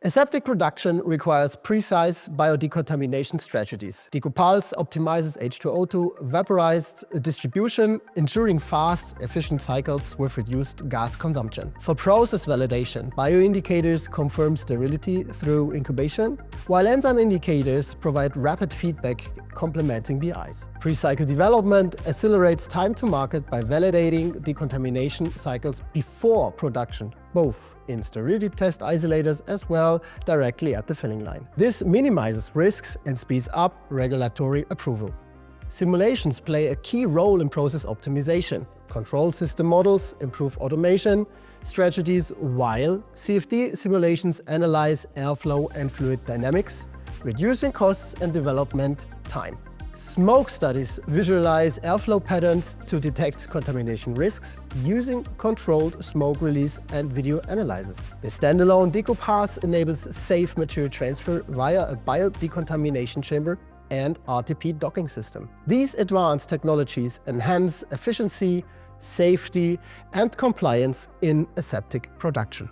Aseptic production requires precise biodecontamination strategies. DECOPulse optimizes H₂O₂ vaporized distribution, ensuring fast, efficient cycles with reduced gas consumption. For process validation, bioindicators confirm sterility through incubation, while enzyme indicators provide rapid feedback complementing BIs. Pre-cycle development accelerates time to market by validating decontamination cycles before production, both in sterility test isolators as well directly at the filling line. This minimizes risks and speeds up regulatory approval. Simulations play a key role in process optimization. Control system models improve automation strategies, while CFD simulations analyze airflow and fluid dynamics, reducing costs and development time. Smoke studies visualize airflow patterns to detect contamination risks using controlled smoke release and video analysis. The standalone DECOpass enables safe material transfer via a biodecontamination chamber and RTP docking system. These advanced technologies enhance efficiency, safety, and compliance in aseptic production.